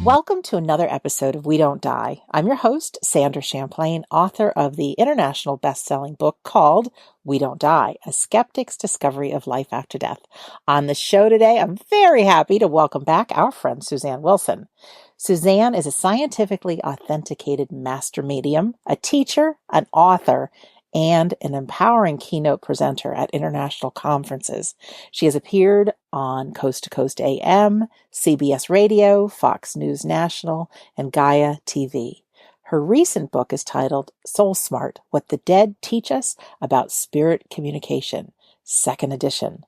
Welcome to another episode of We Don't Die. I'm your host, Sandra Champlain, author of the international best-selling book called We Don't Die, A Skeptic's Discovery of Life After Death. On the show today, I'm very happy to welcome back our friend Susanne Wilson. Susanne is a scientifically authenticated master medium, a teacher, an author, and an empowering keynote presenter at international conferences. She has appeared on Coast to Coast AM, CBS Radio, Fox News National, and Gaia TV. Her recent book is titled Soul Smart: What the Dead Teach Us About Spirit Communication, second edition.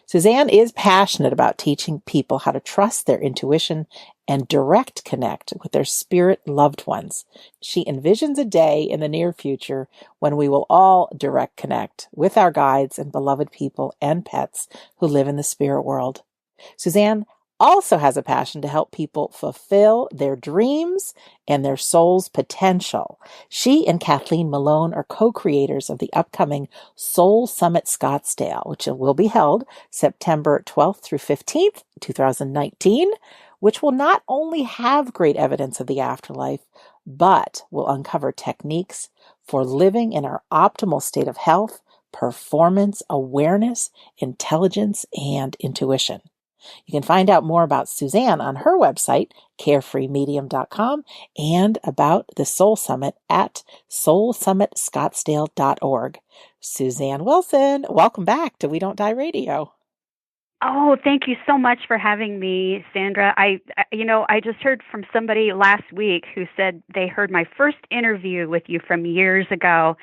Susanne is passionate about teaching people how to trust their intuition and direct connect with their spirit loved ones. She envisions a day in the near future when we will all direct connect with our guides and beloved people and pets who live in the spirit world. Susanne also has a passion to help people fulfill their dreams and their soul's potential. She and Kathleen Malone are co-creators of the upcoming Soul Summit Scottsdale, which will be held September 12th through 15th, 2019, which will not only have great evidence of the afterlife, but will uncover techniques for living in our optimal state of health, performance, awareness, intelligence, and intuition. You can find out more about Susanne on her website, carefreemedium.com, and about the Soul Summit at soulsummitscottsdale.org. Susanne Wilson, welcome back to We Don't Die Radio. Oh, thank you so much for having me, Sandra. I just heard from somebody last week who said they heard my first interview with you from years ago.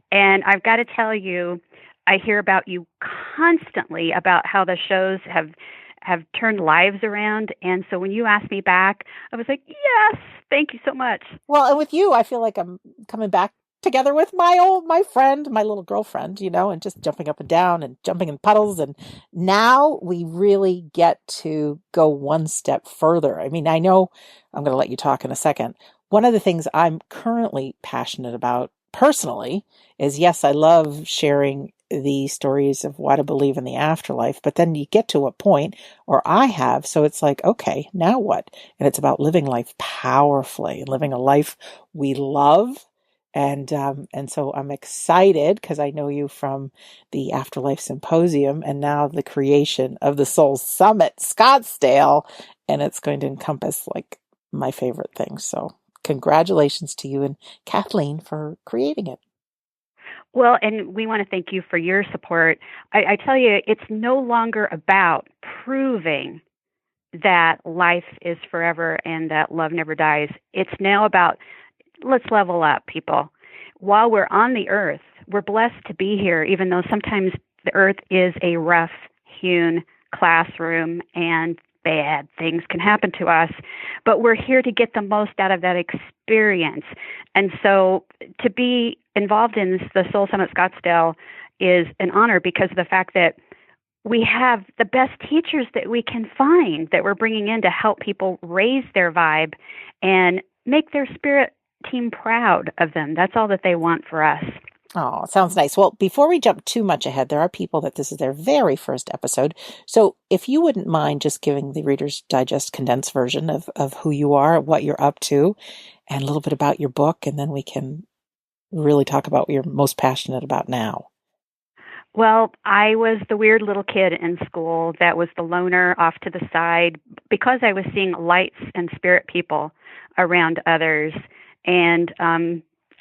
And I've got to tell you, I hear about you constantly about how the shows have turned lives around. And so when you asked me back, I was like, yes, thank you so much. Well, and with you, I feel like I'm coming back together with my friend, my little girlfriend, and just jumping up and down and jumping in puddles. And now we really get to go one step further. I mean, I know I'm going to let you talk in a second. One of the things I'm currently passionate about personally is, yes, I love sharing the stories of why to believe in the afterlife, but then you get to a point, or I have, so it's like, okay, now what? And it's about living life powerfully and living a life we love. And so I'm excited because I know you from the Afterlife Symposium and now the creation of the Soul Summit Scottsdale, and it's going to encompass like my favorite things. So congratulations to you and Kathleen for creating it. Well, and we want to thank you for your support. I tell you, it's no longer about proving that life is forever and that love never dies. It's now about, let's level up, people. While we're on the earth, we're blessed to be here, even though sometimes the earth is a rough-hewn classroom and bad things can happen to us, but we're here to get the most out of that experience. And so to be involved in the Soul Summit Scottsdale is an honor because of the fact that we have the best teachers that we can find that we're bringing in to help people raise their vibe and make their spirit team proud of them. That's all that they want for us. Oh, sounds nice. Well, before we jump too much ahead, there are people that this is their very first episode. So if you wouldn't mind just giving the Reader's Digest condensed version of who you are, what you're up to, and a little bit about your book, and then we can really talk about what you're most passionate about now. Well, I was the weird little kid in school that was the loner off to the side because I was seeing lights and spirit people around others. And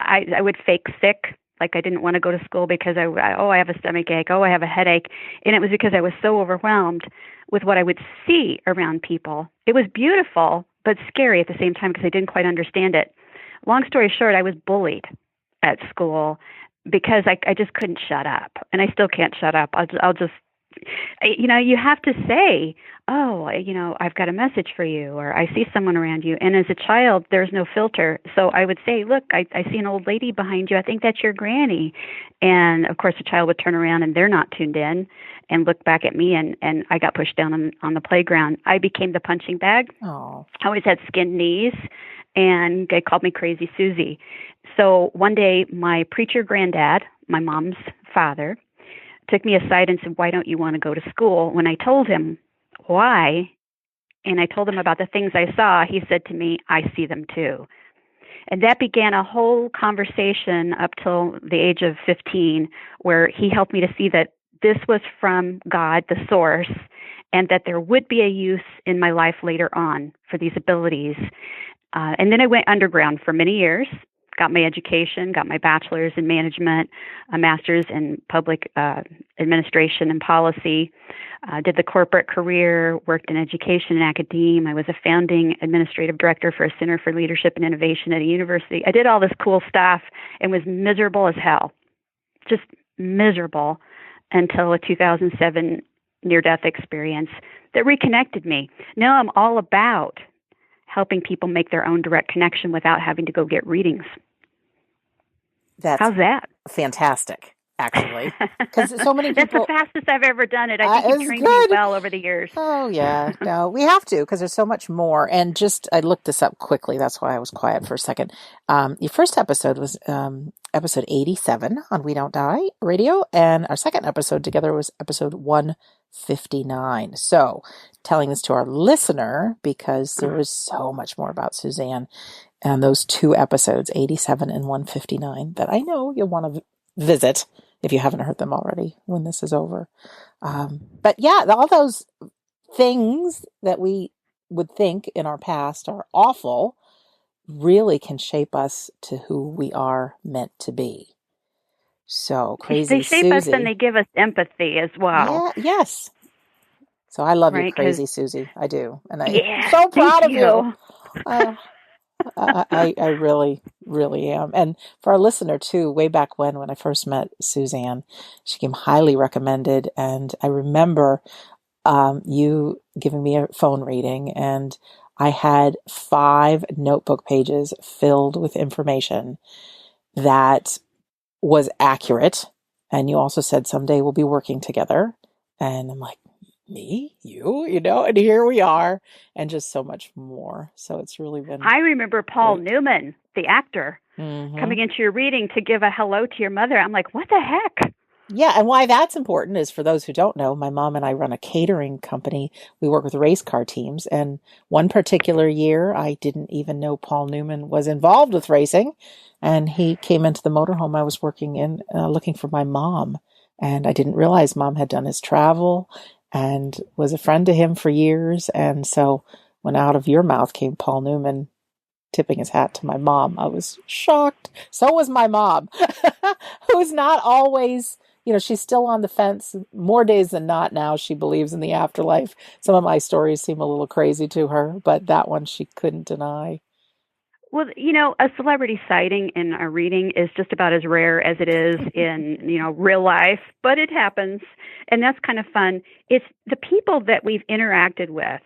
I would fake sick. Like I didn't want to go to school because I have a stomach ache. Oh, I have a headache. And it was because I was so overwhelmed with what I would see around people. It was beautiful, but scary at the same time because I didn't quite understand it. Long story short, I was bullied at school because I just couldn't shut up. And I still can't shut up. I'll just, you have to say, oh, I've got a message for you, or I see someone around you. And as a child, there's no filter. So I would say, look, I see an old lady behind you. I think that's your granny. And of course, the child would turn around and they're not tuned in and look back at me. And I got pushed down on the playground. I became the punching bag. Oh. I always had skinned knees, and they called me Crazy Susie. So one day, my preacher granddad, my mom's father, took me aside and said, why don't you want to go to school? When I told him why, and I told him about the things I saw, he said to me, I see them too. And that began a whole conversation up till the age of 15, where he helped me to see that this was from God, the source, and that there would be a use in my life later on for these abilities. And then I went underground for many years, got my education, got my bachelor's in management, a master's in public administration and policy, did the corporate career, worked in education and academia. I was a founding administrative director for a Center for Leadership and Innovation at a university. I did all this cool stuff and was miserable as hell, just miserable until a 2007 near-death experience that reconnected me. Now I'm all about helping people make their own direct connection without having to go get readings. How's that? Fantastic, actually. Because so many people... That's the fastest I've ever done it. I think you've trained me well over the years. Oh, yeah. No, we have to, because there's so much more. And just, I looked this up quickly. That's why I was quiet for a second. Your first episode was episode 87 on We Don't Die Radio. And our second episode together was episode 159. So telling this to our listener, because there is so much more about Susanne and those two episodes, 87 and 159, that I know you'll want to visit if you haven't heard them already when this is over. But yeah, all those things that we would think in our past are awful really can shape us to who we are meant to be. So Crazy They shape Susie, us and they give us empathy as well. Yeah, yes. So I love you, Crazy Susie. I do. And I'm yeah, so proud of you. I really, really am. And for our listener too, way back when I first met Susanne, she came highly recommended. And I remember you giving me a phone reading, and I had 5 notebook pages filled with information that was accurate. And you also said someday we'll be working together. And I'm like, me, you know, and here we are, and just so much more. So it's really been... I remember Paul Newman, the actor, coming into your reading to give a hello to your mother. I'm like, what the heck? Yeah, and why that's important is, for those who don't know, my mom and I run a catering company. We work with race car teams, and one particular year, I didn't even know Paul Newman was involved with racing, and he came into the motorhome I was working in looking for my mom, and I didn't realize Mom had done his travel and was a friend to him for years. And so when out of your mouth came Paul Newman tipping his hat to my mom, I was shocked. So was my mom, who's not always, you know, she's still on the fence more days than not now. She believes in the afterlife. Some of my stories seem a little crazy to her, but that one she couldn't deny. Well, you know, a celebrity sighting in a reading is just about as rare as it is in, you know, real life, but it happens. And that's kind of fun. It's the people that we've interacted with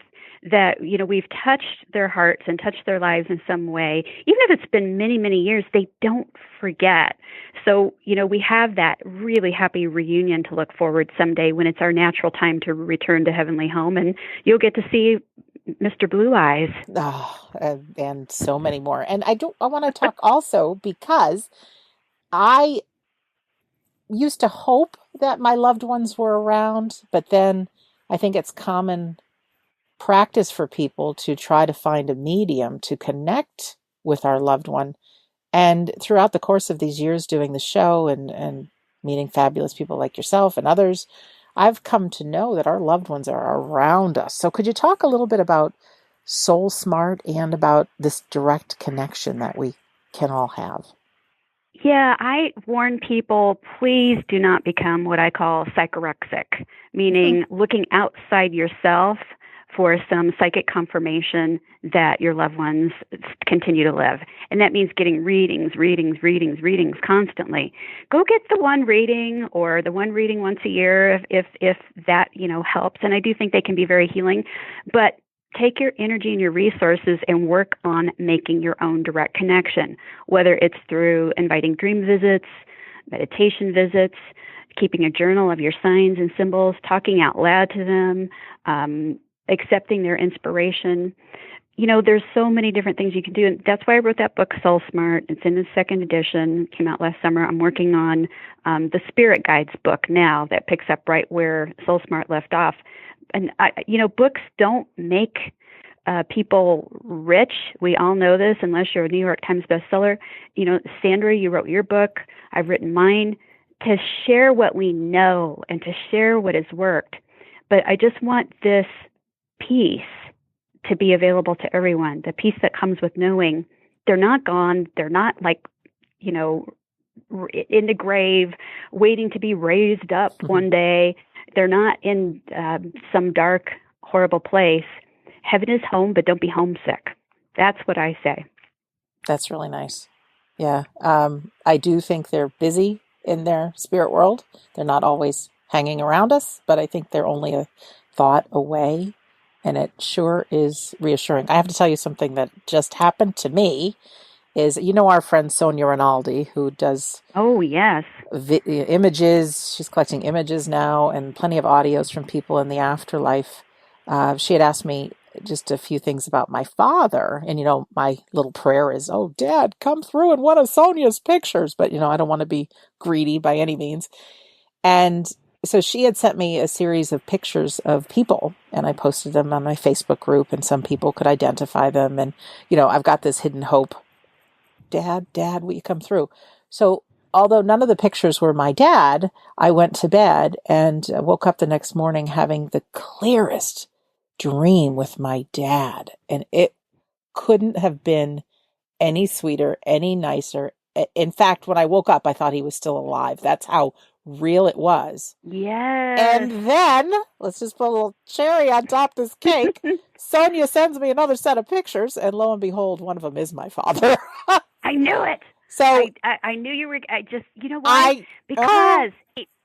that, you know, we've touched their hearts and touched their lives in some way. Even if it's been many, many years, they don't forget. So, you know, we have that really happy reunion to look forward someday when it's our natural time to return to heavenly home, and you'll get to see Mr. Blue Eyes. Oh, and so many more. And I want to talk also, because I used to hope that my loved ones were around, but then I think it's common practice for people to try to find a medium to connect with our loved one. And throughout the course of these years doing the show and meeting fabulous people like yourself and others, I've come to know that our loved ones are around us. So could you talk a little bit about Soul Smart and about this direct connection that we can all have? Yeah, I warn people, please do not become what I call psychorexic, meaning looking outside yourself for some psychic confirmation that your loved ones continue to live. And that means getting readings constantly. Go get the one reading or the one reading once a year if that, you know, helps. And I do think they can be very healing. But take your energy and your resources and work on making your own direct connection, whether it's through inviting dream visits, meditation visits, keeping a journal of your signs and symbols, talking out loud to them, accepting their inspiration. You know, there's so many different things you can do. And that's why I wrote that book, Soul Smart. It's in the 2nd edition, came out last summer. I'm working on the Spirit Guides book now that picks up right where Soul Smart left off. And, you know, books don't make people rich. We all know this, unless you're a New York Times bestseller. Sandra, you wrote your book. I've written mine. To share what we know and to share what has worked. But I just want this peace to be available to everyone. The peace that comes with knowing they're not gone. They're not you know, in the grave, waiting to be raised up one day. They're not in some dark, horrible place. Heaven is home, but don't be homesick. That's what I say. That's really nice. Yeah. I do think they're busy in their spirit world. They're not always hanging around us, but I think they're only a thought away. And it sure is reassuring. I have to tell you something that just happened to me is, our friend Sonia Rinaldi, who does Oh, yes. images. She's collecting images now and plenty of audios from people in the afterlife. She had asked me just a few things about my father. And, my little prayer is, oh, Dad, come through in one of Sonia's pictures. But, I don't want to be greedy by any means. And so she had sent me a series of pictures of people, and I posted them on my Facebook group, and some people could identify them. And, I've got this hidden hope. Dad, will you come through? So although none of the pictures were my dad, I went to bed and woke up the next morning having the clearest dream with my dad. And it couldn't have been any sweeter, any nicer. In fact, when I woke up, I thought he was still alive. That's how real it was. Yes. And then, let's just put a little cherry on top of this cake. Sonia sends me another set of pictures, and lo and behold, one of them is my father. I knew it. So I knew you were. You know why? Because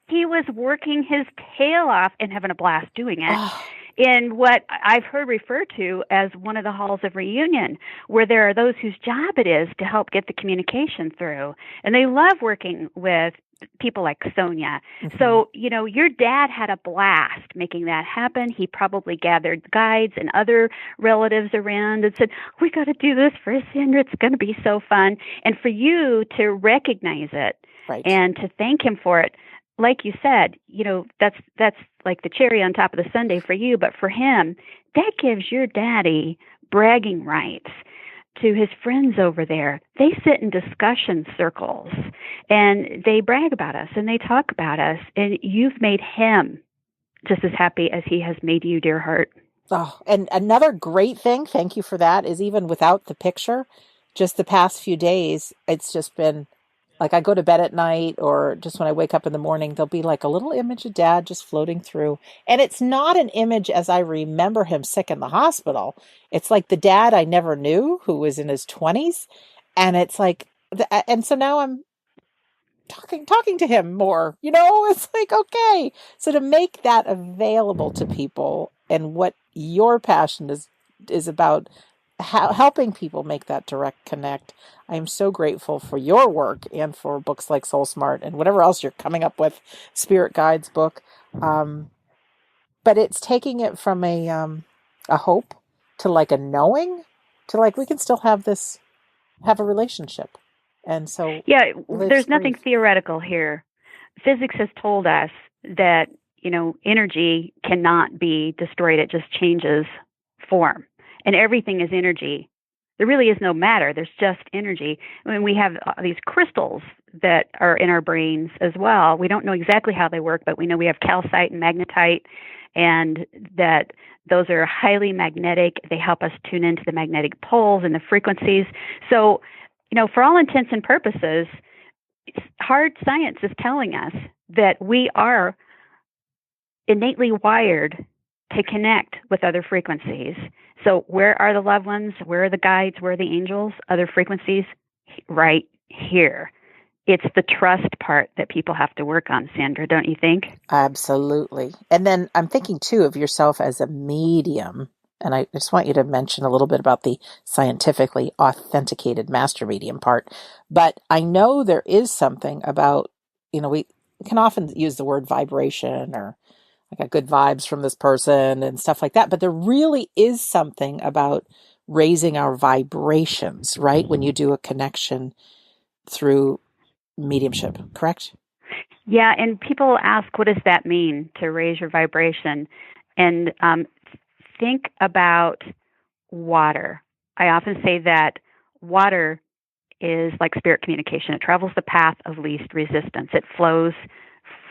he was working his tail off and having a blast doing it. In what I've heard referred to as one of the halls of reunion, where there are those whose job it is to help get the communication through. And they love working with people like Sonia. Mm-hmm. So, your dad had a blast making that happen. He probably gathered guides and other relatives around and said, we got to do this for Sandra. It's going to be so fun. And for you to recognize it and to thank him for it, like you said, that's like the cherry on top of the sundae for you. But for him, that gives your daddy bragging rights to his friends over there. They sit in discussion circles and they brag about us and they talk about us. And you've made him just as happy as he has made you, dear heart. Oh, and another great thing, thank you for that, is even without the picture, just the past few days, it's just been like I go to bed at night or just when I wake up in the morning, there'll be like a little image of Dad just floating through. And it's not an image as I remember him sick in the hospital. It's like the dad I never knew who was in his 20s. And it's like, and so now I'm talking to him more, it's like, okay. So to make that available to people and what your passion is about, helping people make that direct connect. I am so grateful for your work and for books like Soul Smart and whatever else you're coming up with, Spirit Guides book. But it's taking it from a hope to like a knowing to like, we can still have a relationship. And so there's nothing theoretical here. Physics has told us that, energy cannot be destroyed. It just changes form. And everything is energy. There really is no matter. There's just energy. I mean, we have these crystals that are in our brains as well. We don't know exactly how they work, but we know we have calcite and magnetite, and that those are highly magnetic. They help us tune into the magnetic poles and the frequencies. So, for all intents and purposes, hard science is telling us that we are innately wired to connect with other frequencies. So where are the loved ones? Where are the guides? Where are the angels? Other frequencies? Right here. It's the trust part that people have to work on, Sandra, don't you think? Absolutely. And then I'm thinking, too, of yourself as a medium. And I just want you to mention a little bit about the scientifically authenticated master medium part. But I know there is something about, we can often use the word vibration or I got good vibes from this person and stuff like that. But there really is something about raising our vibrations, right? When you do a connection through mediumship, correct? Yeah. And people ask, what does that mean to raise your vibration? And think about water. I often say that water is like spirit communication. It travels the path of least resistance. It flows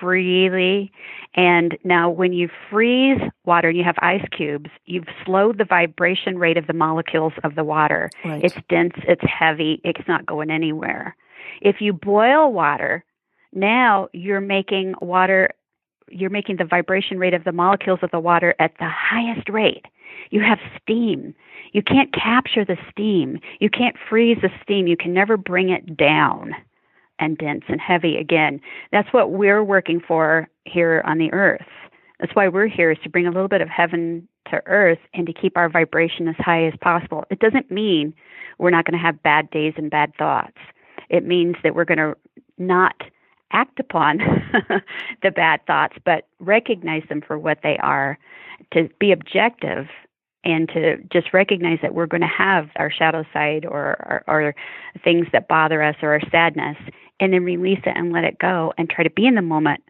freely. And now, when you freeze water and you have ice cubes, you've slowed the vibration rate of the molecules of the water. Right. It's dense, it's heavy, it's not going anywhere. If you boil water, now you're making the vibration rate of the molecules of the water at the highest rate. You have steam. You can't capture the steam. You can't freeze the steam. You can never bring it down and dense and heavy again. That's what we're working for here on the earth. That's why we're here, is to bring a little bit of heaven to earth and to keep our vibration as high as possible. It doesn't mean we're not going to have bad days and bad thoughts. It means that we're going to not act upon the bad thoughts, but recognize them for what they are, to be objective and to just recognize that we're going to have our shadow side or things that bother us or our sadness, and then release it and let it go and try to be in the moment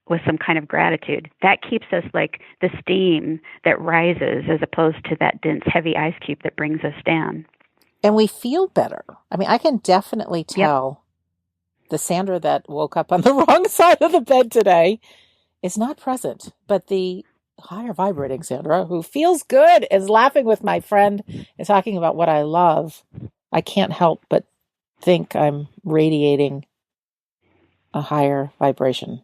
with some kind of gratitude. That keeps us like the steam that rises, as opposed to that dense, heavy ice cube that brings us down. And we feel better. I mean, I can definitely Yep. tell the Sandra that woke up on the wrong side of the bed today is not present, but the higher vibrating Sandra, who feels good, is laughing with my friend and talking about what I love. I can't help but think I'm radiating a higher vibration.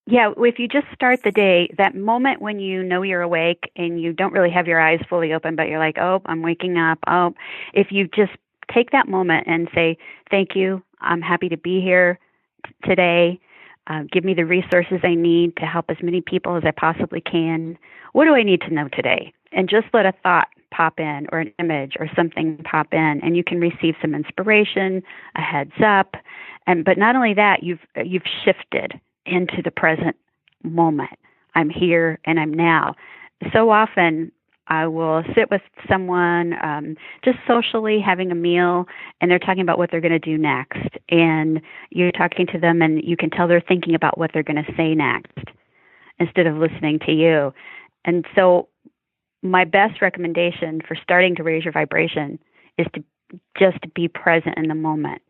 Yeah, if you just start the day, that moment when you know you're awake and you don't really have your eyes fully open, but you're like, oh, I'm waking up. Oh, if you just take that moment and say, thank you, I'm happy to be here today. Give me the resources I need to help as many people as I possibly can. What do I need to know today? And just let a thought pop in, or an image or something pop in, and you can receive some inspiration, a heads up. But not only that, you've shifted into the present moment. I'm here and I'm now. So often I will sit with someone, just socially having a meal, and they're talking about what they're going to do next. And you're talking to them, and you can tell they're thinking about what they're going to say next instead of listening to you. And so my best recommendation for starting to raise your vibration is to just be present in the moment.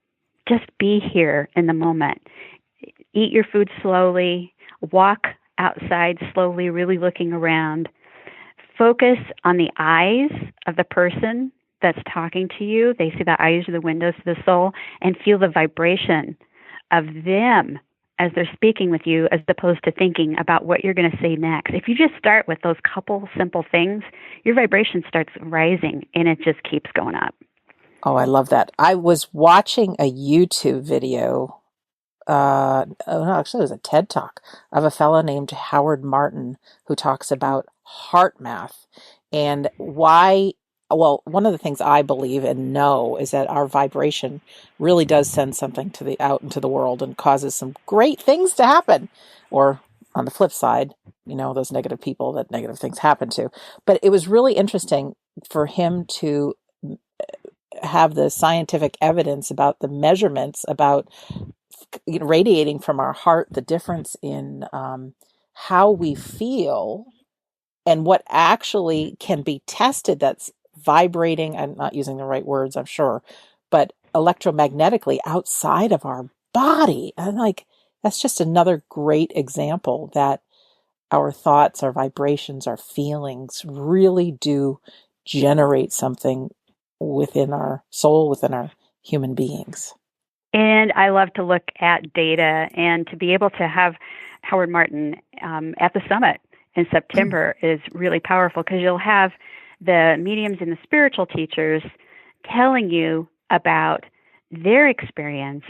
Just be here in the moment. Eat your food slowly. Walk outside slowly, really looking around. Focus on the eyes of the person that's talking to you. They see the eyes are the windows to the soul, and feel the vibration of them as they're speaking with you, as opposed to thinking about what you're going to say next. If you just start with those couple simple things, your vibration starts rising, and it just keeps going up. Oh, I love that. I was watching a YouTube video. Oh no, actually, it was a TED Talk of a fellow named Howard Martin, who talks about heart math and why. Well, one of the things I believe and know is that our vibration really does send something to the out into the world and causes some great things to happen. Or on the flip side, those negative people that negative things happen to. But it was really interesting for him to have the scientific evidence about the measurements about radiating from our heart, the difference in how we feel and what actually can be tested that's vibrating. I'm not using the right words, I'm sure, but electromagnetically outside of our body. And that's just another great example that our thoughts, our vibrations, our feelings really do generate something within our soul, within our human beings. And I love to look at data, and to be able to have Howard Martin at the summit in September is really powerful, because you'll have the mediums and the spiritual teachers telling you about their experience,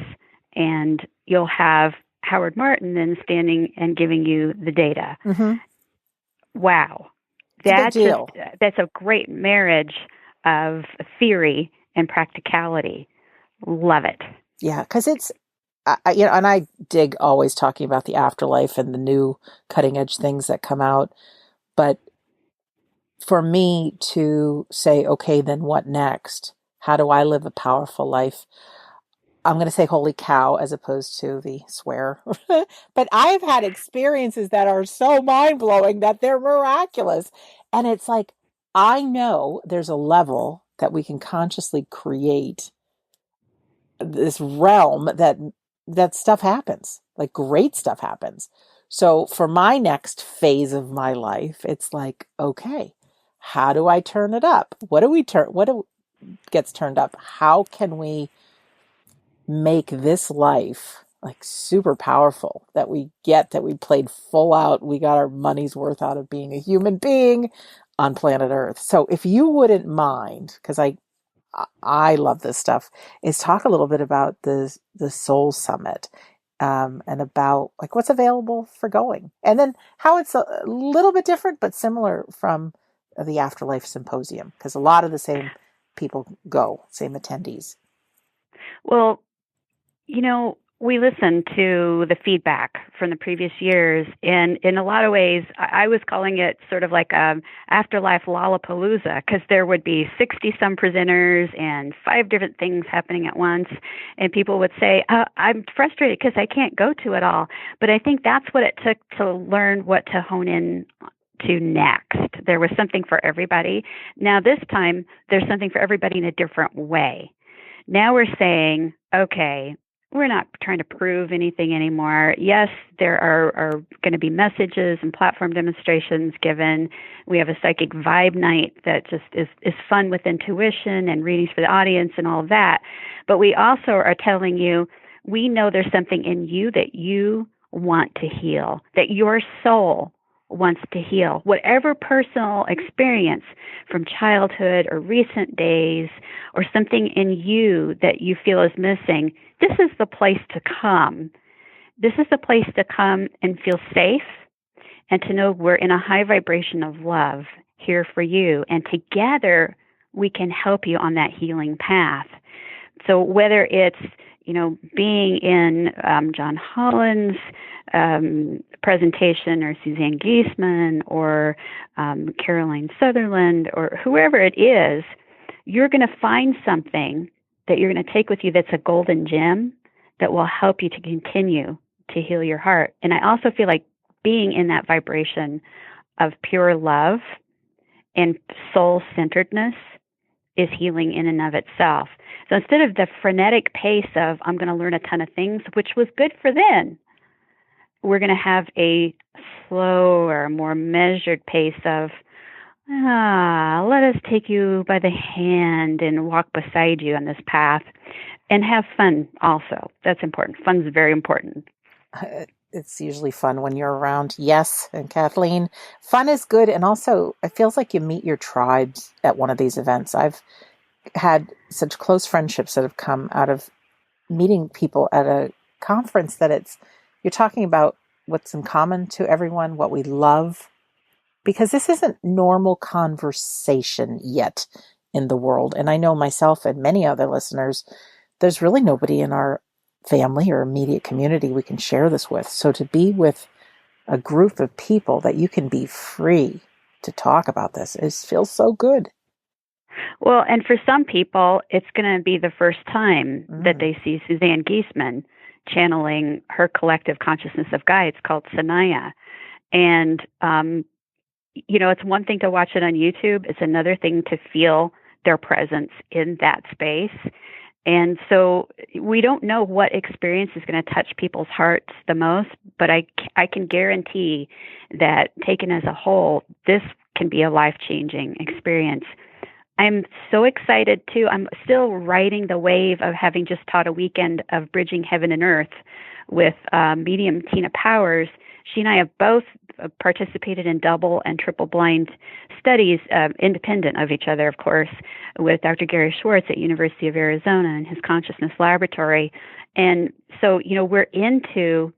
and you'll have Howard Martin then standing and giving you the data. Mm-hmm. Wow. It's a big deal. That's a great marriage of theory and practicality. Love it. Yeah, because it's, and I dig always talking about the afterlife and the new cutting edge things that come out. But for me to say, okay, then what next? How do I live a powerful life? I'm going to say holy cow as opposed to the swear. But I've had experiences that are so mind blowing that they're miraculous. And it's like, I know there's a level that we can consciously create this realm that stuff happens, like great stuff happens. So for my next phase of my life, it's like, okay, how do I turn it up? What gets turned up? How can we make this life like super powerful, that we played full out, we got our money's worth out of being a human being on planet Earth. So if you wouldn't mind, because I love this stuff, is talk a little bit about the Soul Summit, and about like what's available for going, and then how it's a little bit different but similar from the Afterlife Symposium, because a lot of the same people go, same attendees. Well, we listened to the feedback from the previous years, and in a lot of ways, I was calling it sort of like a afterlife Lollapalooza, because there would be 60 some presenters and 5 different things happening at once, and people would say, I'm frustrated because I can't go to it all. But I think that's what it took to learn what to hone in to next. There was something for everybody. Now this time, there's something for everybody in a different way. Now we're saying, okay, we're not trying to prove anything anymore. Yes, there are going to be messages and platform demonstrations given. We have a psychic vibe night that just is fun with intuition and readings for the audience and all of that. But we also are telling you, we know there's something in you that you want to heal, that your soul wants to heal. Whatever personal experience from childhood or recent days or something in you that you feel is missing, this is the place to come. This is the place to come and feel safe and to know we're in a high vibration of love here for you. And together we can help you on that healing path. So whether it's, being in John Holland's presentation, or Suzanne Giesemann, or Caroline Sutherland, or whoever it is, you're going to find something that you're going to take with you that's a golden gem that will help you to continue to heal your heart. And I also feel like being in that vibration of pure love and soul-centeredness is healing in and of itself. So instead of the frenetic pace of, I'm going to learn a ton of things, which was good for then, we're going to have a slower, more measured pace of, let us take you by the hand and walk beside you on this path, and have fun also. That's important. Fun's very important. It's usually fun when you're around. Yes. And Kathleen, fun is good. And also it feels like you meet your tribes at one of these events. I've had such close friendships that have come out of meeting people at a conference, that you're talking about what's in common to everyone, what we love, because this isn't normal conversation yet in the world. And I know myself and many other listeners, there's really nobody in our family or immediate community we can share this with. So to be with a group of people that you can be free to talk about this feels so good. Well, and for some people, it's going to be the first time that they see Suzanne Giesemann channeling her collective consciousness of guides called Sanaya. And, it's one thing to watch it on YouTube. It's another thing to feel their presence in that space. And so we don't know what experience is going to touch people's hearts the most, but I can guarantee that taken as a whole, this can be a life-changing experience. I'm so excited too. I'm still riding the wave of having just taught a weekend of Bridging Heaven and Earth with medium Tina Powers. She and I have both participated in double and triple blind studies, independent of each other, of course, with Dr. Gary Schwartz at University of Arizona and his Consciousness Laboratory. And so, we're into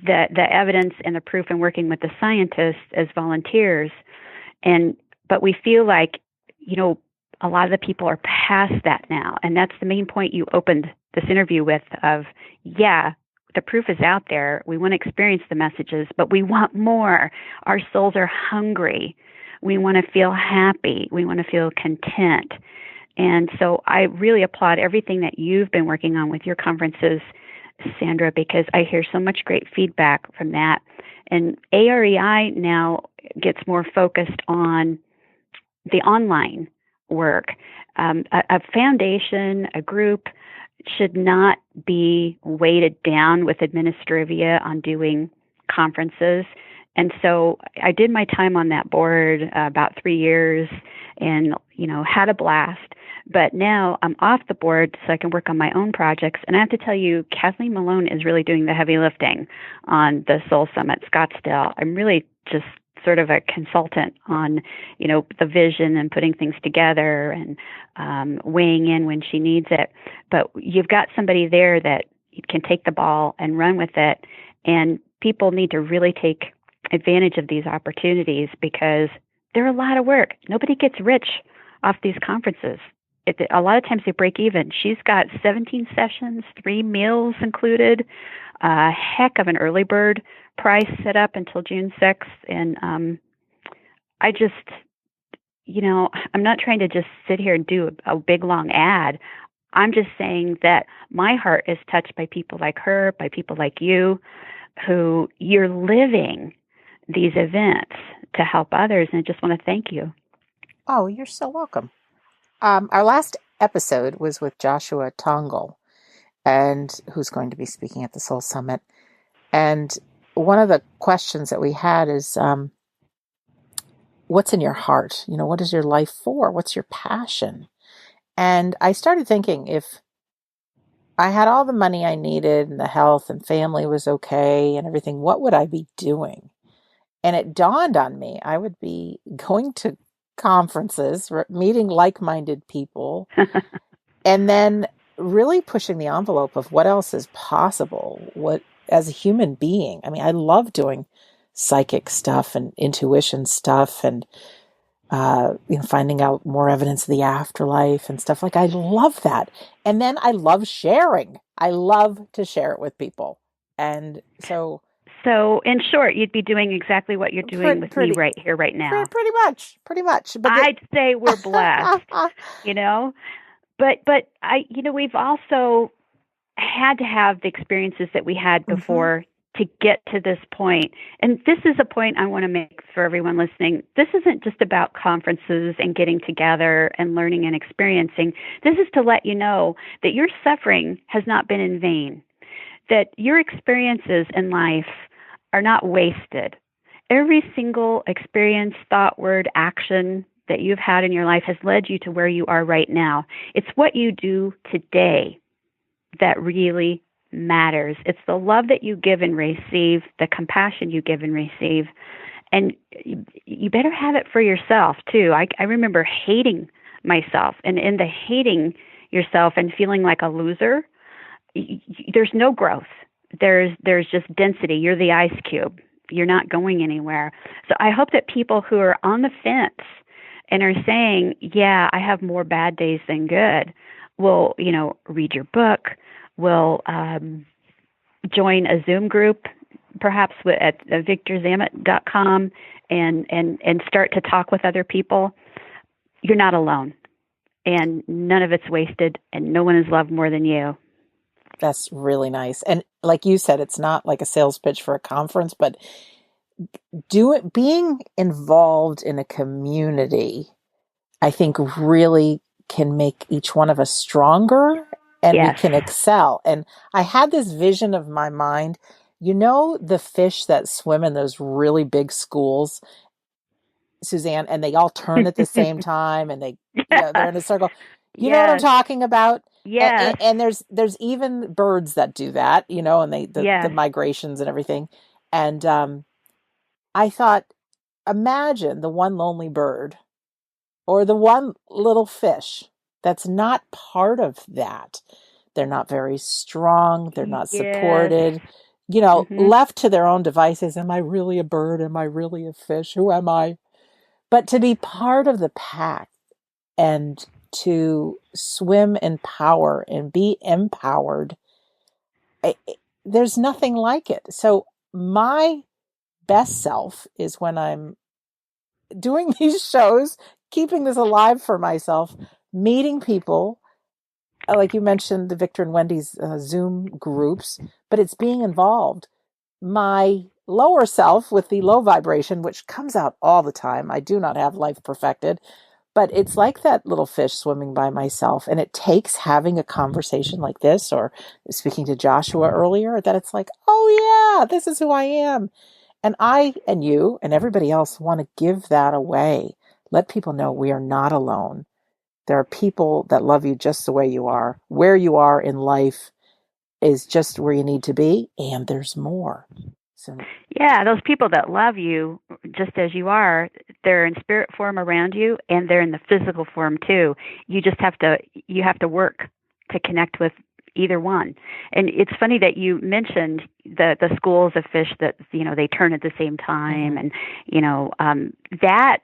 the evidence and the proof and working with the scientists as volunteers. But we feel like, a lot of the people are past that now. And that's the main point you opened this interview with of, the proof is out there. We want to experience the messages, but we want more. Our souls are hungry. We want to feel happy. We want to feel content. And so I really applaud everything that you've been working on with your conferences, Sandra, because I hear so much great feedback from that. And AREI now gets more focused on the online work. A foundation, a group should not be weighted down with administrivia on doing conferences. And so I did my time on that board about 3 years and, had a blast. But now I'm off the board so I can work on my own projects. And I have to tell you, Kathleen Malone is really doing the heavy lifting on the Soul Summit Scottsdale. I'm really just sort of a consultant on, the vision and putting things together and weighing in when she needs it. But you've got somebody there that can take the ball and run with it. And people need to really take advantage of these opportunities because they're a lot of work. Nobody gets rich off these conferences. A lot of times they break even. She's got 17 sessions, 3 meals included, a heck of an early bird price set up until June 6th. And I just, I'm not trying to just sit here and do a big long ad. I'm just saying that my heart is touched by people like her, by people like you, who you're living these events to help others. And I just want to thank you. Oh, you're so welcome. Our last episode was with Joshua Tongle, and who's going to be speaking at the Soul Summit. And one of the questions that we had is, what's in your heart? What is your life for? What's your passion? And I started thinking, if I had all the money I needed and the health and family was okay and everything, what would I be doing? And it dawned on me, I would be going to conferences, meeting like-minded people, and then really pushing the envelope of what else is possible, what as a human being. I mean, I love doing psychic stuff and intuition stuff and finding out more evidence of the afterlife and stuff. Like, I love that. And then I love sharing. I love to share it with people. And so in short, you'd be doing exactly what you're doing with me right here, right now. Pretty much. But I'd say we're blessed, But we've also had to have the experiences that we had before to get to this point. And this is a point I want to make for everyone listening. This isn't just about conferences and getting together and learning and experiencing. This is to let you know that your suffering has not been in vain, that your experiences in life are not wasted. Every single experience, thought, word, action that you've had in your life has led you to where you are right now. It's what you do today that really matters. It's the love that you give and receive, the compassion you give and receive. And you better have it for yourself, too. I remember hating myself. And in the hating yourself and feeling like a loser, there's no growth. There's just density. You're the ice cube. You're not going anywhere. So I hope that people who are on the fence and are saying, yeah, I have more bad days than good, will, read your book, will join a Zoom group, perhaps at victorzamet.com and start to talk with other people. You're not alone. And none of it's wasted, and no one is loved more than you. That's really nice. And like you said, it's not like a sales pitch for a conference, but being involved in a community, I think really can make each one of us stronger and we can excel. And I had this vision of my mind, the fish that swim in those really big schools, Suzanne, and they all turn at the same time and they're in a circle. You know what I'm talking about? Yes. And there's even birds that do that, and the migrations and everything. And I thought, imagine the one lonely bird or the one little fish that's not part of that. They're not very strong. They're not supported, left to their own devices. Am I really a bird? Am I really a fish? Who am I? But to be part of the pack and to swim in power and be empowered, there's nothing like it. So my best self is when I'm doing these shows, keeping this alive for myself, meeting people, like you mentioned, the Victor and Wendy's Zoom groups, but it's being involved. My lower self with the low vibration, which comes out all the time. I do not have life perfected, But it's like that little fish swimming by myself. And it takes having a conversation like this or speaking to Joshua earlier that it's like, oh, yeah, this is who I am. And I and you and everybody else want to give that away. Let people know we are not alone. There are people that love you just the way you are. Where you are in life is just where you need to be, and there's more. So, Yeah, those people that love you just as you are, they're in spirit form around you and they're in the physical form too. You have to work to connect with either one. And it's funny that you mentioned the schools of fish that they turn at the same time, and that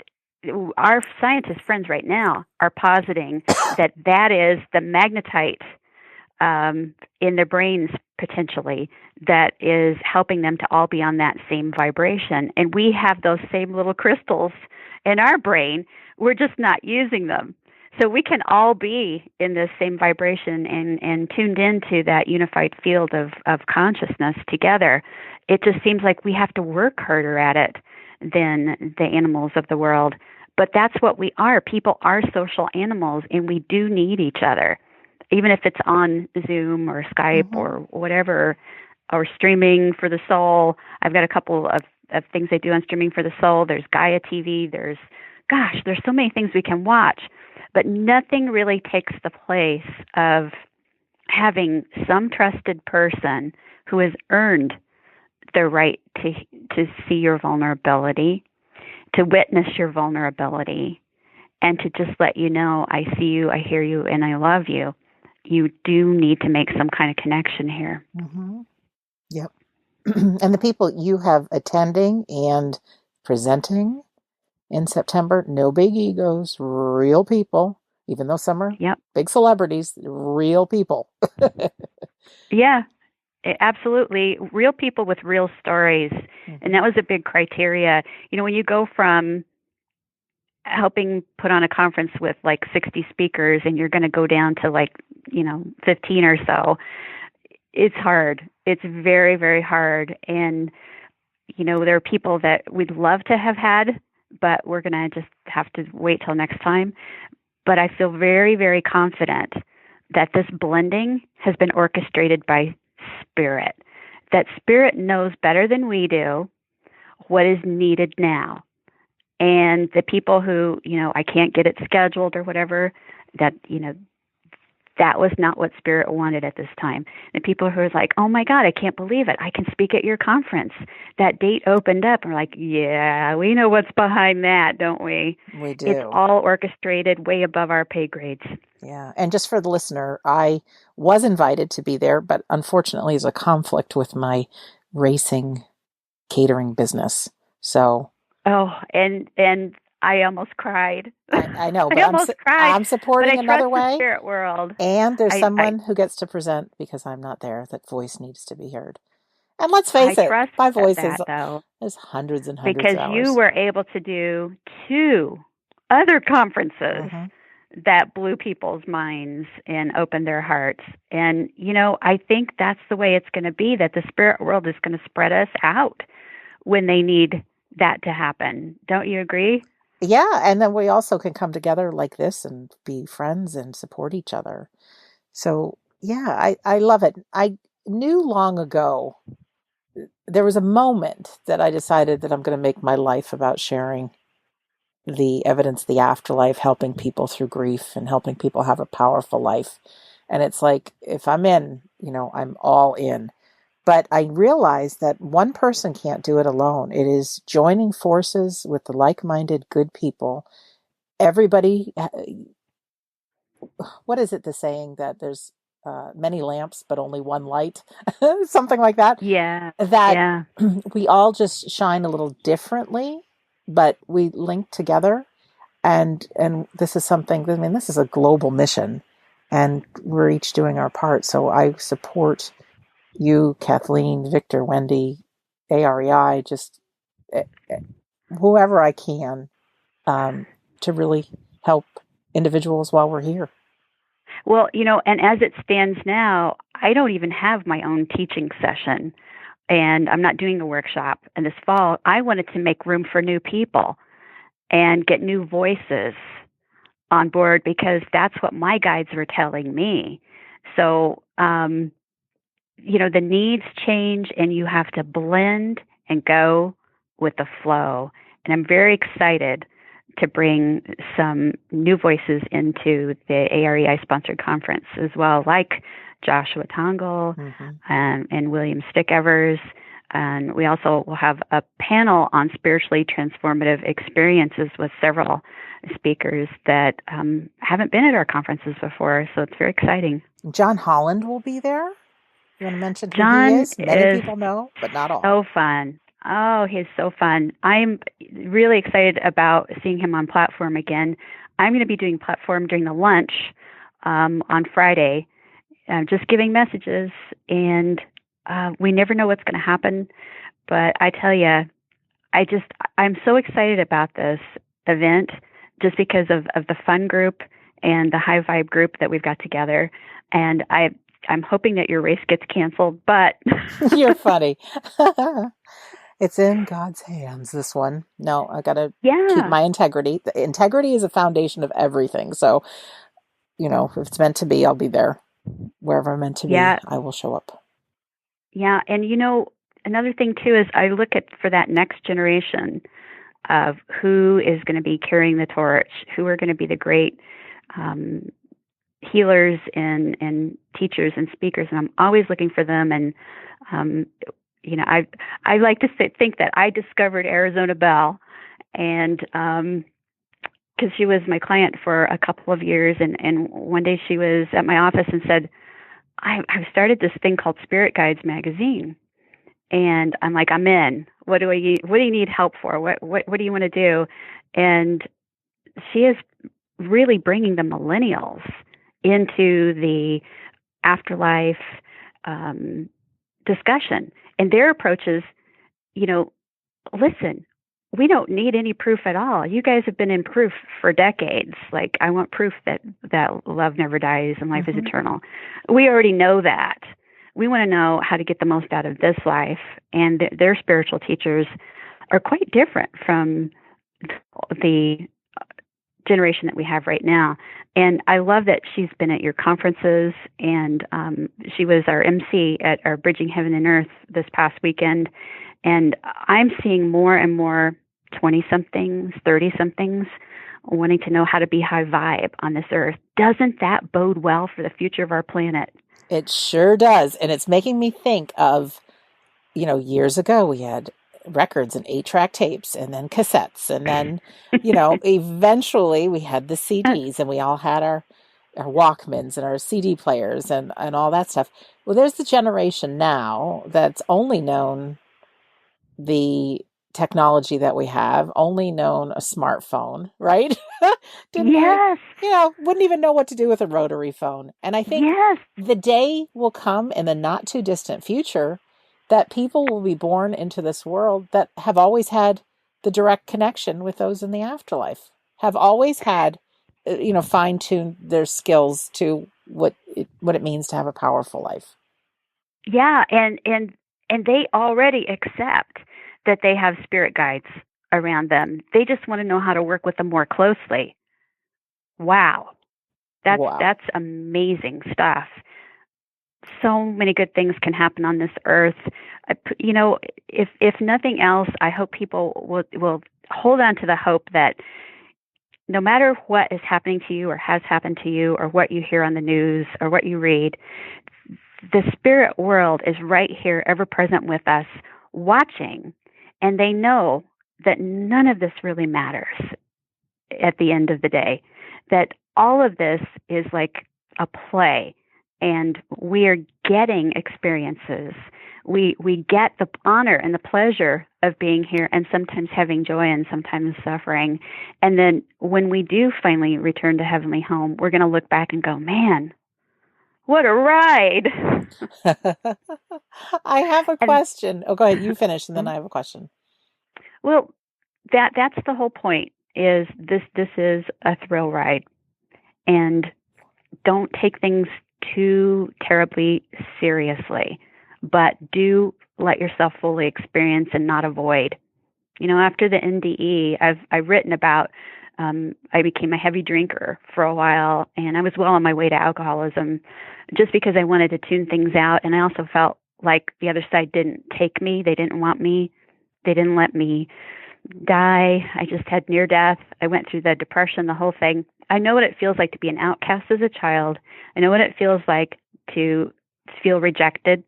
our scientist friends right now are positing that is the magnetite in their brains potentially that is helping them to all be on that same vibration. And we have those same little crystals in our brain. We're just not using them. So we can all be in this same vibration and tuned into that unified field of consciousness together. It just seems like we have to work harder at it than the animals of the world. But that's what we are. People are social animals, and we do need each other. Even if it's on Zoom or Skype or whatever, or streaming for the soul. I've got a couple of things I do on streaming for the soul. There's Gaia TV. There's so many things we can watch. But nothing really takes the place of having some trusted person who has earned the right to see your vulnerability, to witness your vulnerability, and to just let you know, I see you, I hear you, and I love you. You do need to make some kind of connection here. Yep. And the people you have attending and presenting in September, no big egos, real people, even though some are big celebrities, real people. Yeah, absolutely. Real people with real stories. And that was a big criteria. When you go from helping put on a conference with like 60 speakers and you're going to go down to 15 or so, it's hard. It's very, very hard. And, there are people that we'd love to have had, but we're going to just have to wait till next time. But I feel very, very confident that this blending has been orchestrated by Spirit, that Spirit knows better than we do what is needed now. And the people who, I can't get it scheduled or whatever, that was not what Spirit wanted at this time. The people who are like, oh my God, I can't believe it. I can speak at your conference. That date opened up. And we're like, yeah, we know what's behind that, don't we? We do. It's all orchestrated way above our pay grades. Yeah. And just for the listener, I was invited to be there, but unfortunately there's a conflict with my racing catering business. So. Oh, and I almost cried. I know, but I'm supporting another way. The spirit world. And there's someone who gets to present because I'm not there. That voice needs to be heard. And let's face it, my voice is hundreds and hundreds of hours. Because you were able to do 2 other conferences that blew people's minds and opened their hearts. And, I think that's the way it's going to be, that the spirit world is going to spread us out when they need that to happen. Don't you agree? Yeah, and then we also can come together like this and be friends and support each other. So, yeah, I love it. I knew long ago, there was a moment that I decided that I'm going to make my life about sharing the evidence of the afterlife, helping people through grief and helping people have a powerful life. And it's like, if I'm in, I'm all in. But I realized that one person can't do it alone. It is joining forces with the like-minded good people. Everybody, what is it, the saying that there's many lamps but only one light? Something like that. Yeah. We all just shine a little differently, but we link together. And this is something, this is a global mission, and we're each doing our part. So I support you, Kathleen, Victor, Wendy, AREI, just whoever I can to really help individuals while we're here. Well, and as it stands now, I don't even have my own teaching session, and I'm not doing a workshop. And this fall, I wanted to make room for new people and get new voices on board because that's what my guides were telling me. So, the needs change and you have to blend and go with the flow. And I'm very excited to bring some new voices into the AREI sponsored conference as well, like Joshua Tongle and William Stickevers. And we also will have a panel on spiritually transformative experiences with several speakers that haven't been at our conferences before. So it's very exciting. John Holland will be there. You want to mention who he John is? Many is people know, but not all. so fun. Oh, he's so fun. I'm really excited about seeing him on platform again. I'm going to be doing platform during the lunch on Friday, just giving messages, and we never know what's going to happen. But I tell you, I'm so excited about this event just because of the fun group and the high vibe group that we've got together. And I'm hoping that your race gets canceled, but You're funny. It's in God's hands, this one. No, I got to keep my integrity. The integrity is a foundation of everything. So, if it's meant to be, I'll be there. Wherever I'm meant to be, I will show up. Yeah. And, another thing, too, is I look for that next generation of who is going to be carrying the torch, who are going to be the great healers and teachers and speakers. And I'm always looking for them. And, I like to think that I discovered Arizona Belle, and because she was my client for a couple of years, and one day she was at my office and said, I've started this thing called Spirit Guides magazine, and I'm like, I'm in. What do you need help for? What do you want to do? And she is really bringing the millennials into the afterlife discussion. And their approach is, listen, we don't need any proof at all. You guys have been in proof for decades. Like, I want proof that love never dies and life is eternal. We already know that. We want to know how to get the most out of this life. And their spiritual teachers are quite different from the generation that we have right now. And I love that she's been at your conferences, and she was our MC at our Bridging Heaven and Earth this past weekend. And I'm seeing more and more 20-somethings, 30-somethings wanting to know how to be high vibe on this earth. Doesn't that bode well for the future of our planet? It sure does. And it's making me think of, years ago we had records and 8-track tapes and then cassettes. And then, eventually we had the CDs, and we all had our Walkmans and our CD players and all that stuff. Well, there's the generation now that's only known the technology that we have, only known a smartphone, right? Wouldn't even know what to do with a rotary phone. And I think the day will come in the not too distant future that people will be born into this world that have always had the direct connection with those in the afterlife, have always had, fine-tuned their skills to what it means to have a powerful life. Yeah, and they already accept that they have spirit guides around them. They just want to know how to work with them more closely. Wow. That's amazing stuff. So many good things can happen on this earth. If nothing else, I hope people will hold on to the hope that no matter what is happening to you or has happened to you or what you hear on the news or what you read, the spirit world is right here, ever present with us, watching, and they know that none of this really matters at the end of the day, that all of this is like a play, and we are getting experiences. We get the honor and the pleasure of being here, and sometimes having joy and sometimes suffering. And then when we do finally return to heavenly home, we're going to look back and go, man, what a ride. I have a question. Go ahead. You finish, and then I have a question. Well, that's the whole point, is this is a thrill ride. And don't take things too terribly seriously, but do let yourself fully experience and not avoid. After the NDE, I've written about I became a heavy drinker for a while, and I was well on my way to alcoholism just because I wanted to tune things out. And I also felt like the other side didn't take me. They didn't want me. They didn't let me die. I just had near death. I went through the depression, the whole thing. I know what it feels like to be an outcast as a child. I know what it feels like to feel rejected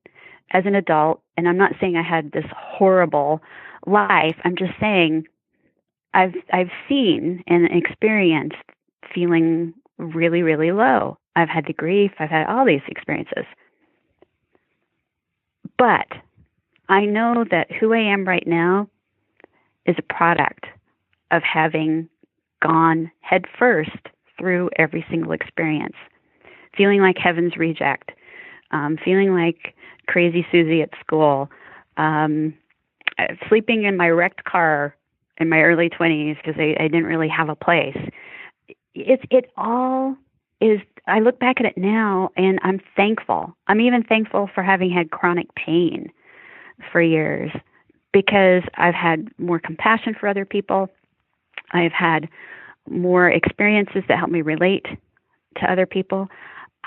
as an adult. And I'm not saying I had this horrible life. I'm just saying I've seen and experienced feeling really, really low. I've had the grief. I've had all these experiences. But I know that who I am right now is a product of having gone headfirst through every single experience, feeling like heaven's reject, feeling like crazy Susie at school, sleeping in my wrecked car in my early 20s because I didn't really have a place. It all is, I look back at it now and I'm thankful. I'm even thankful for having had chronic pain for years because I've had more compassion for other people. I've had more experiences that help me relate to other people.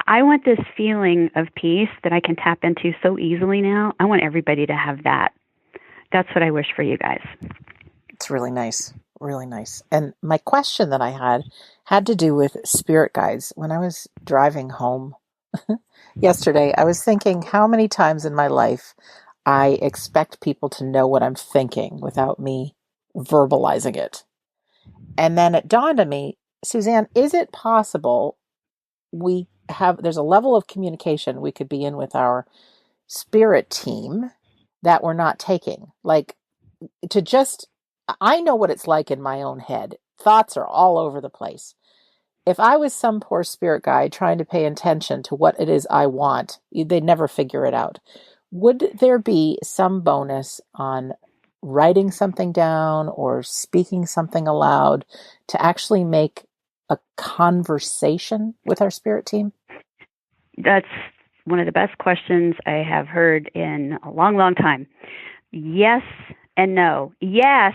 I want this feeling of peace that I can tap into so easily now. I want everybody to have that. That's what I wish for you guys. It's really nice. Really nice. And my question that I had to do with spirit guides. When I was driving home yesterday, I was thinking how many times in my life I expect people to know what I'm thinking without me verbalizing it. And then it dawned on me, Susanne, is it possible there's a level of communication we could be in with our spirit team that we're not taking? Like, I know what it's like in my own head. Thoughts are all over the place. If I was some poor spirit guide trying to pay attention to what it is I want, they'd never figure it out. Would there be some bonus on writing something down or speaking something aloud to actually make a conversation with our spirit team? That's one of the best questions I have heard in a long, long time. Yes and no. Yes,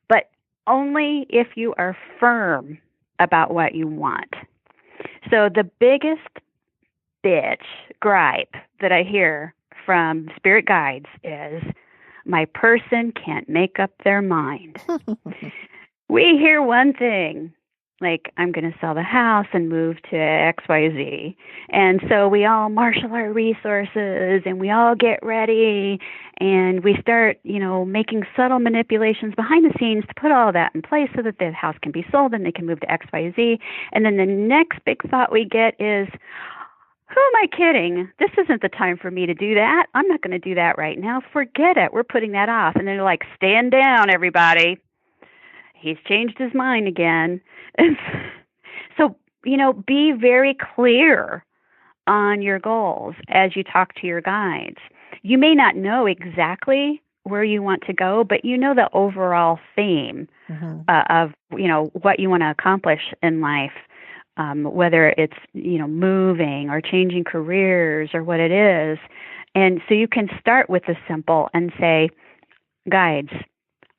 but only if you are firm about what you want. So the biggest gripe that I hear from spirit guides is my person can't make up their mind. We hear one thing, like I'm going to sell the house and move to XYZ. And so we all marshal our resources and we all get ready and we start, making subtle manipulations behind the scenes to put all that in place so that the house can be sold and they can move to XYZ. And then the next big thought we get is, who am I kidding? This isn't the time for me to do that. I'm not going to do that right now. Forget it. We're putting that off. And they're like, stand down, everybody. He's changed his mind again. And so, be very clear on your goals as you talk to your guides. You may not know exactly where you want to go, but you know the overall theme of, what you want to accomplish in life. Whether it's, moving or changing careers or what it is. And so you can start with the simple and say, guides,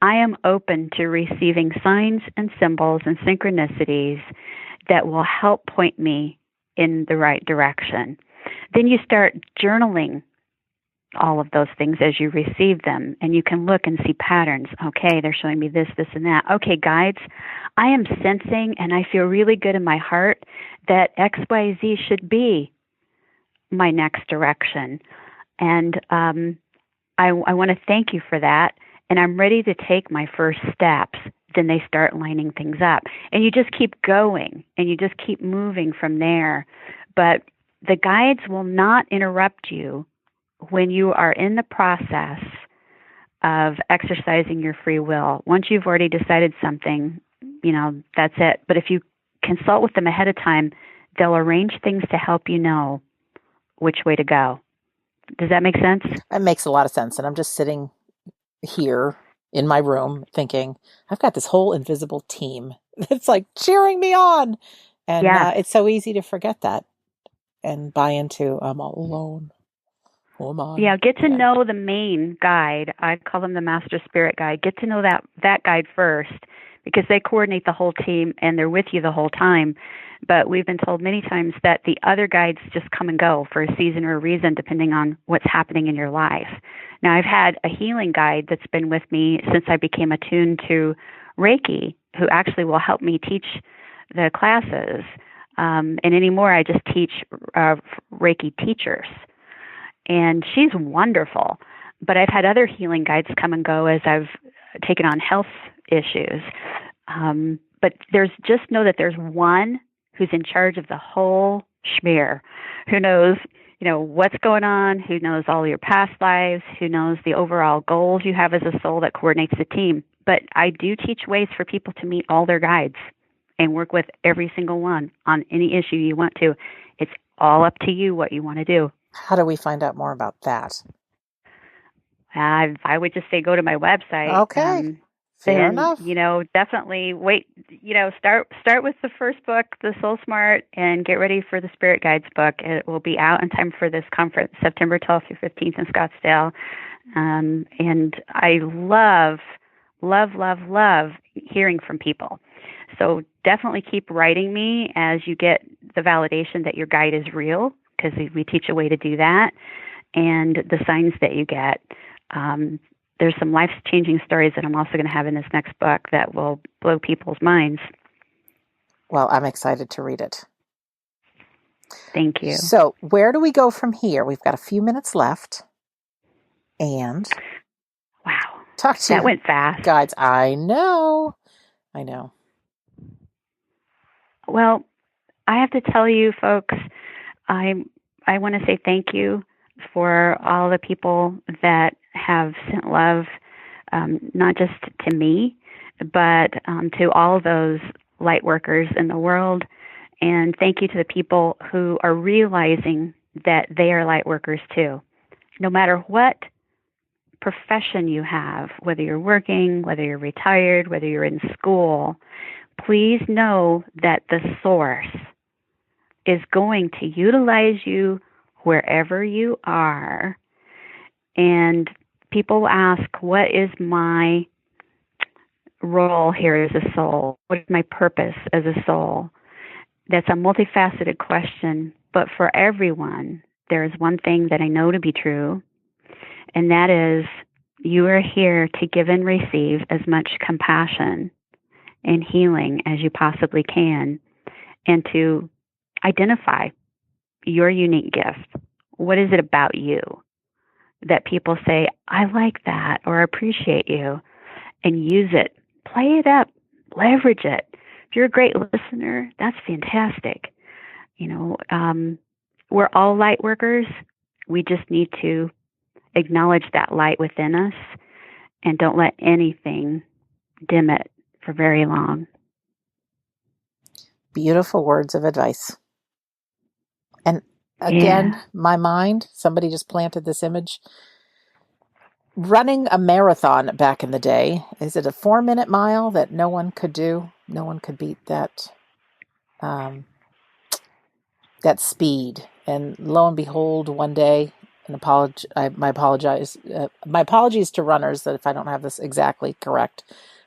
I am open to receiving signs and symbols and synchronicities that will help point me in the right direction. Then you start journaling all of those things as you receive them, and you can look and see patterns. Okay, they're showing me this, this, and that. Okay, guides, I am sensing and I feel really good in my heart that XYZ should be my next direction. And I want to thank you for that, and I'm ready to take my first steps. Then they start lining things up. And you just keep going, and you just keep moving from there. But the guides will not interrupt you when you are in the process of exercising your free will. Once you've already decided something, that's it. But if you consult with them ahead of time, they'll arrange things to help you know which way to go. Does that make sense? That makes a lot of sense. And I'm just sitting here in my room thinking, I've got this whole invisible team that's like cheering me on. And it's so easy to forget that and buy into I'm all alone. Oh my. Yeah, get to know the main guide. I call them the master spirit guide. Get to know that guide first, because they coordinate the whole team and they're with you the whole time. But we've been told many times that the other guides just come and go for a season or a reason, depending on what's happening in your life. Now, I've had a healing guide that's been with me since I became attuned to Reiki, who actually will help me teach the classes. And anymore, I just teach Reiki teachers. And she's wonderful. But I've had other healing guides come and go as I've taken on health issues. But just know that there's one who's in charge of the whole schmear, who knows, what's going on, who knows all your past lives, who knows the overall goals you have as a soul that coordinates the team. But I do teach ways for people to meet all their guides and work with every single one on any issue you want to. It's all up to you what you want to do. How do we find out more about that? I would just say go to my website. Okay. Fair enough. Definitely wait, start with the first book, The Soul Smart, and get ready for the Spirit Guides book. It will be out in time for this conference, September 12th through 15th in Scottsdale. And I love hearing from people. So definitely keep writing me as you get the validation that your guide is real, because we teach a way to do that, and the signs that you get. There's some life-changing stories that I'm also going to have in this next book that will blow people's minds. Well, I'm excited to read it. Thank you. So where do we go from here? We've got a few minutes left. And wow, talk to that went fast. Guides. I know. Well, I have to tell you, folks, I want to say thank you for all the people that have sent love, not just to me, but to all those light workers in the world. And thank you to the people who are realizing that they are light workers too. No matter what profession you have, whether you're working, whether you're retired, whether you're in school, please know that the source is going to utilize you wherever you are. And people ask, what is my role here as a soul? What is my purpose as a soul? That's a multifaceted question, but for everyone, there is one thing that I know to be true, and that is you are here to give and receive as much compassion and healing as you possibly can, and to identify your unique gift. What is it about you that people say, I like that, or appreciate you, and use it, play it up, leverage it. If you're a great listener, that's fantastic. We're all light workers. We just need to acknowledge that light within us and don't let anything dim it for very long. Beautiful words of advice. And again, my mind, somebody just planted this image. Running a marathon back in the day, is it a 4-minute mile that no one could do? No one could beat that that speed. And lo and behold, one day, my apologies to runners that if I don't have this exactly correct,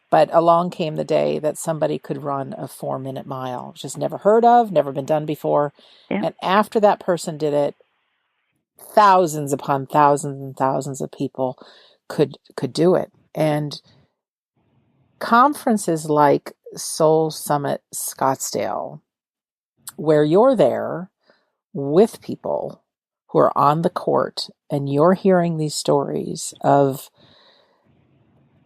but along came the day that somebody could run a 4-minute mile, just never heard of, never been done before. Yeah. And after that person did it, thousands upon thousands and thousands of people could do it. And conferences like Soul Summit Scottsdale, where you're there with people who are on the court and you're hearing these stories of,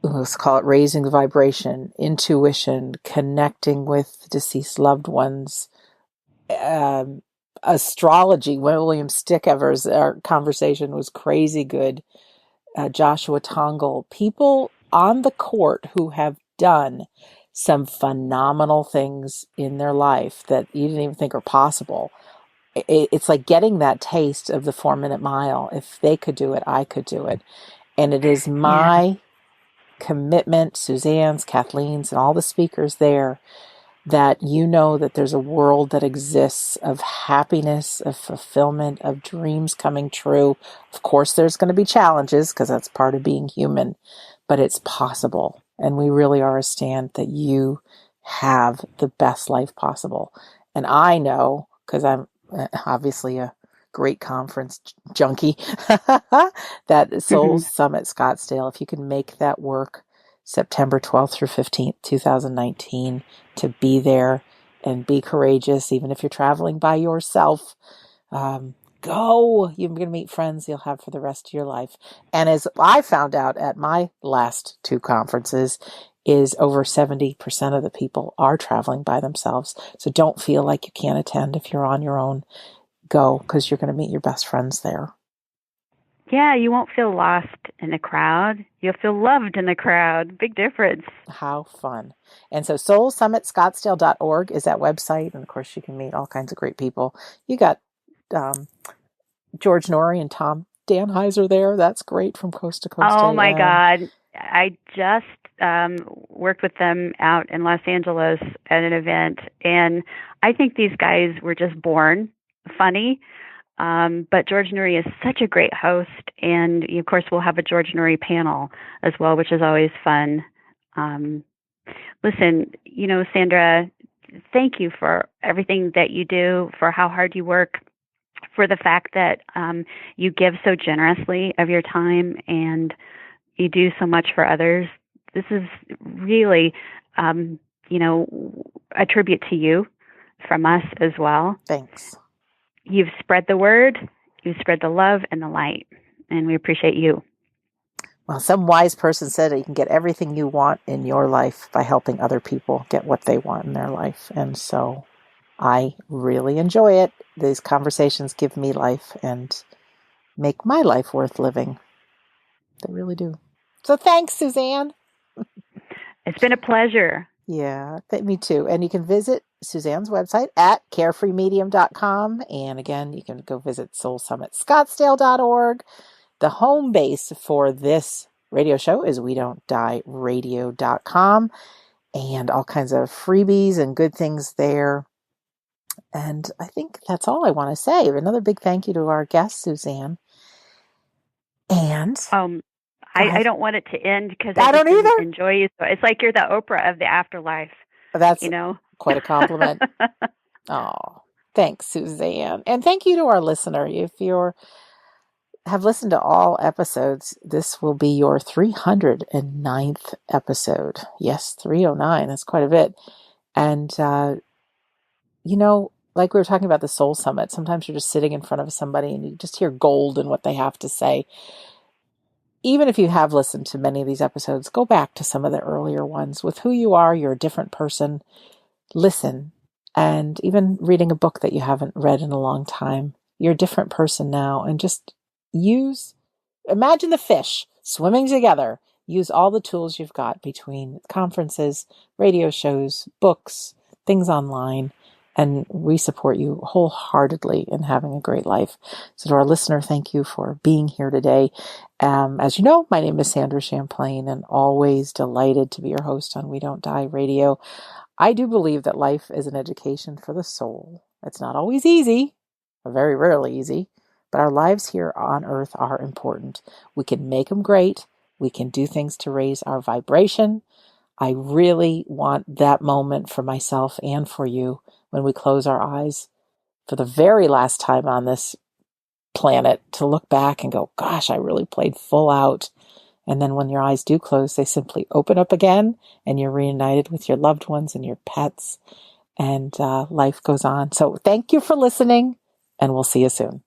let's call it raising the vibration, intuition, connecting with deceased loved ones, astrology. William Stickever's conversation was crazy good. Joshua Tongle, people on the court who have done some phenomenal things in their life that you didn't even think are possible. It's like getting that taste of the 4-minute mile. If they could do it, I could do it. And it is my commitment, Suzanne's, Kathleen's, and all the speakers there, that you know that there's a world that exists of happiness, of fulfillment, of dreams coming true. Of course, there's going to be challenges because that's part of being human, but it's possible. And we really are a stand that you have the best life possible. And I know, because I'm obviously a great conference junkie, that Soul Summit Scottsdale, if you can make that work September 12th through 15th, 2019, to be there and be courageous, even if you're traveling by yourself. Go. You're going to meet friends you'll have for the rest of your life. And as I found out at my last 2 conferences, is over 70% of the people are traveling by themselves. So don't feel like you can't attend if you're on your own. Go, because you're going to meet your best friends there. Yeah, you won't feel lost in the crowd. You'll feel loved in the crowd. Big difference. How fun. And so soulsummitscottsdale.org is that website. And of course, you can meet all kinds of great people. You got George Norrie and Tom Danheiser there. That's great from Coast to Coast. Oh, my God. I just worked with them out in Los Angeles at an event. And I think these guys were just born funny. But George Norrie is such a great host. And, of course, we'll have a George Norrie panel as well, which is always fun. Listen, Sandra, thank you for everything that you do, for how hard you work, for the fact that you give so generously of your time and you do so much for others. This is really, a tribute to you from us as well. Thanks. You've spread the word, you've spread the love and the light, and we appreciate you. Well, some wise person said that you can get everything you want in your life by helping other people get what they want in their life. And so I really enjoy it. These conversations give me life and make my life worth living. They really do. So thanks, Susanne. It's been a pleasure. Yeah, me too. And you can visit Susanne's website at carefreemedium.com. And again, you can go visit soulsummitscottsdale.org. The home base for this radio show is wedon'tdieradio.com, and all kinds of freebies and good things there. And I think that's all I want to say. Another big thank you to our guest, Susanne. And I don't want it to end because I don't either. Enjoy you. So it's like you're the Oprah of the afterlife. That's quite a compliment. Oh, thanks, Susanne. And thank you to our listener. If you have listened to all episodes, this will be your 309th episode. Yes, 309. That's quite a bit. And, like we were talking about the Soul Summit, sometimes you're just sitting in front of somebody and you just hear gold in what they have to say. Even if you have listened to many of these episodes, go back to some of the earlier ones. With who you are, you're a different person. Listen. And even reading a book that you haven't read in a long time, you're a different person now. And just imagine the fish swimming together. Use all the tools you've got between conferences, radio shows, books, things online. And we support you wholeheartedly in having a great life. So to our listener, thank you for being here today. As you know, my name is Sandra Champlain, and always delighted to be your host on We Don't Die Radio. I do believe that life is an education for the soul. It's not always easy, or very rarely easy, but our lives here on earth are important. We can make them great. We can do things to raise our vibration. I really want that moment for myself and for you when we close our eyes for the very last time on this planet to look back and go, gosh, I really played full out. And then when your eyes do close, they simply open up again and you're reunited with your loved ones and your pets, and life goes on. So thank you for listening, and we'll see you soon.